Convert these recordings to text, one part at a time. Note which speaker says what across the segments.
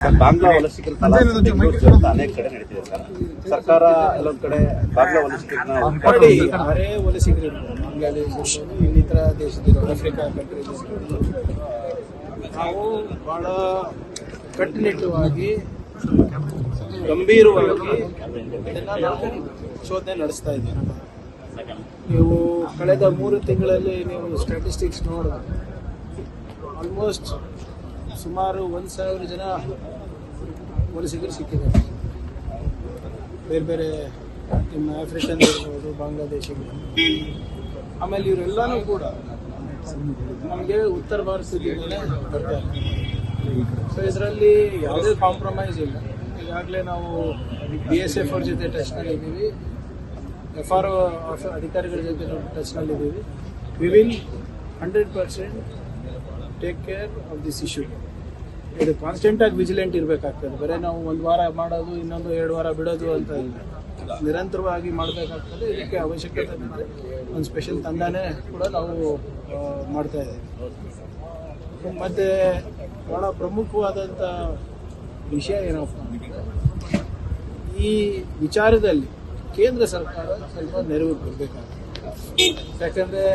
Speaker 1: ಬಾಂಗ್ಲಾ ವಲಸಿಗರ ಅನೇಕ ಕಡೆ ನಡೀತಿದೆ ಸರ್. ಸರ್ಕಾರ ಎಲ್ಲೊಂದ್ ಕಡೆ ಬಾಂಗ್ಲಾ ವಲಸಿಗರನ್ನ
Speaker 2: ಅರೆ ವಲಸಿಗರು ಬಾಂಗ್ಲಾದೇಶ ಇನ್ನಿತರ ದೇಶದಿರೋ ಆಫ್ರಿಕಾ ಕಂಟ್ರೀಸ್ ನಾವು ಬಹಳ ಕಟ್ಟುನಿಟ್ಟುವಾಗಿ ಗಂಭೀರವಾಗಿ ಇದನ್ನ ನಾವು ಶೋಧನೆ ನಡೆಸ್ತಾ ಇದ್ದೀವಿ. ನೀವು ಕಳೆದ 3 ತಿಂಗಳಲ್ಲಿ ನೀವು ಸ್ಟ್ಯಾಟಿಸ್ಟಿಕ್ಸ್ ನೋಡಿದ್ರೆ ಆಲ್ಮೋಸ್ಟ್ ಸುಮಾರು 1,000 ಜನ ವಲಸಿಗರು ಸಿಕ್ಕಿದ್ದಾರೆ. ಬೇರೆ ಬೇರೆ ನಿಮ್ಮ ಆಫ್ರಿಕನ್ ಇರ್ಬೋದು, ಬಾಂಗ್ಲಾದೇಶಿಗಳು. ಆಮೇಲೆ ಇವರೆಲ್ಲನೂ ಕೂಡ ನಮಗೆ ಉತ್ತರ ಭಾರತದಿಂದಲೇ ಬರ್ತಾರೆ. ಸೊ ಇದರಲ್ಲಿ ಯಾವುದೇ ಕಾಂಪ್ರಮೈಸ್ ಇಲ್ಲ. ಈಗಾಗಲೇ ನಾವು BSF ಅವ್ರ ಜೊತೆ ಟಚ್ನಲ್ಲಿ ಇದ್ದೀವಿ, FRO ಅಧಿಕಾರಿಗಳ ಜೊತೆ ಟಚ್ನಲ್ಲಿ ಇದ್ದೀವಿ. We will 100% take care of this issue. ಇದು ಕಾನ್ಸ್ಟೆಂಟಾಗಿ ವಿಜಿಲೆಂಟ್ ಇರಬೇಕಾಗ್ತದೆ. ಬರೀ ನಾವು 1 ವಾರ ಮಾಡೋದು, ಇನ್ನೊಂದು 2 ವಾರ ಬಿಡೋದು ಅಂತ ಇಲ್ಲ, ನಿರಂತರವಾಗಿ ಮಾಡಬೇಕಾಗ್ತದೆ. ಇದಕ್ಕೆ ಅವಶ್ಯಕತೆ ಇದೆ. ಒಂದು ಸ್ಪೆಷಲ್ ತಂಡನೇ ಕೂಡ ನಾವು ಮಾಡ್ತಾ ಇದ್ದೀವಿ. ಮತ್ತು ಭಾಳ ಪ್ರಮುಖವಾದಂಥ ವಿಷಯ ಏನಪ್ಪ ಅಂದರೆ, ಈ ವಿಚಾರದಲ್ಲಿ ಕೇಂದ್ರ ಸರ್ಕಾರ ಸ್ವಲ್ಪ ನೆರವು ಕೊಡಬೇಕಾಗುತ್ತೆ. ಯಾಕಂದರೆ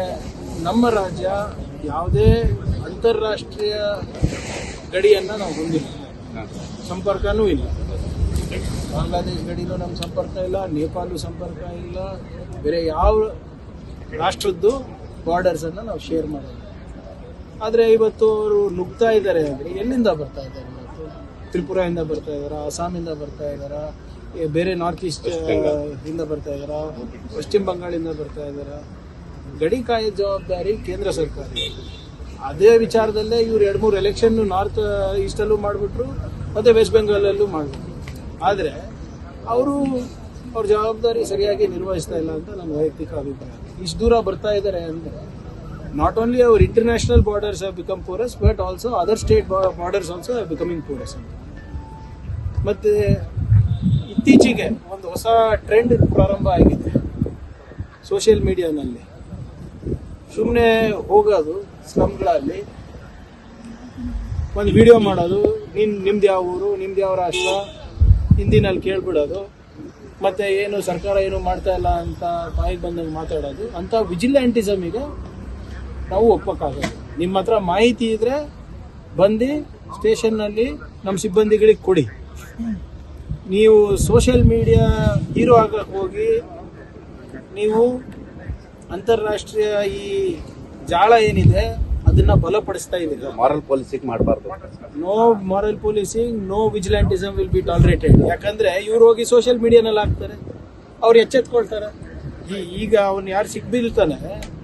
Speaker 2: ನಮ್ಮ ರಾಜ್ಯ ಯಾವುದೇ ಅಂತಾರಾಷ್ಟ್ರೀಯ ಗಡಿಯನ್ನು ನಾವು ಹೊಂದಿಲ್ಲ, ಸಂಪರ್ಕನೂ ಇಲ್ಲ. ಬಾಂಗ್ಲಾದೇಶ ಗಡಿನೂ ನಮ್ಮ ಸಂಪರ್ಕ ಇಲ್ಲ, ನೇಪಾಳು ಸಂಪರ್ಕ ಇಲ್ಲ, ಬೇರೆ ಯಾವ ರಾಷ್ಟ್ರದ್ದು ಬಾರ್ಡರ್ಸನ್ನು ನಾವು ಶೇರ್ ಮಾಡೋದು. ಆದರೆ ಇವತ್ತು ಅವರು ನುಗ್ತಾ ಇದ್ದಾರೆ ಅಂದರೆ ಎಲ್ಲಿಂದ ಬರ್ತಾ ಇದ್ದಾರೆ? ಇವತ್ತು ತ್ರಿಪುರಾದಿಂದ ಬರ್ತಾ ಇದ್ದಾರಾ, ಅಸ್ಸಾಮಿಂದ ಬರ್ತಾ ಇದ್ದಾರಾ, ಬೇರೆ ನಾರ್ತ್ ಈಸ್ಟ್ ಇಂದ ಬರ್ತಾ ಇದ್ದಾರಾ, ಪಶ್ಚಿಮ ಬಂಗಾಳಿಂದ ಬರ್ತಾ ಇದ್ದಾರಾ? ಗಡಿ ಕಾಯೋ ಜವಾಬ್ದಾರಿ ಕೇಂದ್ರ ಸರ್ಕಾರ. ಅದೇ ವಿಚಾರದಲ್ಲೇ ಇವ್ರು 2-3 ಎಲೆಕ್ಷನ್ ನಾರ್ತ್ ಈಸ್ಟಲ್ಲೂ ಮಾಡಿಬಿಟ್ರು, ಮತ್ತು ವೆಸ್ಟ್ ಬೆಂಗಾಲಲ್ಲೂ ಮಾಡಿಬಿಟ್ರು. ಆದರೆ ಅವ್ರ ಜವಾಬ್ದಾರಿ ಸರಿಯಾಗಿ ನಿರ್ವಹಿಸ್ತಾ ಇಲ್ಲ ಅಂತ ನನ್ನ ವೈಯಕ್ತಿಕ ಅಭಿಪ್ರಾಯ. ಇಷ್ಟು ದೂರ ಬರ್ತಾ ಇದ್ದಾರೆ ಅಂದರೆ not only hour international borders have become Porus, but also other state borders also have becoming Porus ಅಂತ. ಮತ್ತು ಇತ್ತೀಚೆಗೆ ಒಂದು ಹೊಸ ಟ್ರೆಂಡ್ ಪ್ರಾರಂಭ ಆಗಿದೆ ಸೋಷಿಯಲ್ ಮೀಡಿಯಾನಲ್ಲಿ. ಸುಮ್ಮನೆ ಹೋಗೋದು ಸ್ಲಮ್ಗಳಲ್ಲಿ, ಒಂದು ವಿಡಿಯೋ ಮಾಡೋದು, ನಿಮ್ದು ಯಾವ ಊರು, ನಿಮ್ದು ಯಾವ ರಾಷ್ಟ್ರ, ಹಿಂದಿನಲ್ಲಿ ಕೇಳ್ಬಿಡೋದು, ಮತ್ತು ಏನು ಸರ್ಕಾರ ಏನು ಮಾಡ್ತಾ ಇಲ್ಲ ಅಂತ ಬಾಯಿಗೆ ಬಂದಂಗೆ ಮಾತಾಡೋದು. ಅಂಥ ವಿಜಿಲೆಂಟಿಸಮಿಗೆ ನಾವು ಒಪ್ಪಕ್ಕಾಗಲ್ಲ. ನಿಮ್ಮ ಹತ್ರ ಮಾಹಿತಿ ಇದ್ದರೆ ಬಂದು ಸ್ಟೇಷನ್ನಲ್ಲಿ ನಮ್ಮ ಸಿಬ್ಬಂದಿಗಳಿಗೆ ಕೊಡಿ. ನೀವು ಸೋಷಿಯಲ್ ಮೀಡಿಯಾ ಹೀರೋ ಆಗಕ್ಕೆ ಹೋಗಿ ನೀವು ಅಂತಾರಾಷ್ಟ್ರೀಯ ಈ ಜಾಳ ಏನಿದೆ ಅದನ್ನ ಬಲಪಡಿಸ್ತಾ ಇದ್ದೀರಾ.
Speaker 1: ಮಾರಲ್ ಪೊಲೀಸಿಂಗ್ ಮಾಡಬಾರ್ದು.
Speaker 2: No moral policing, no vigilantism will be tolerated. ಯಾಕಂದ್ರೆ ಇವ್ರು ಹೋಗಿ ಸೋಷಿಯಲ್ ಮೀಡಿಯಾನಲ್ಲಿ ಹಾಕ್ತಾರೆ, ಅವ್ರು ಎಚ್ಚೆತ್ಕೊಳ್ತಾರೆ. ಈಗ ಅವ್ನು ಯಾರು ಸಿಕ್ಬಿಲ್ತಾನೆ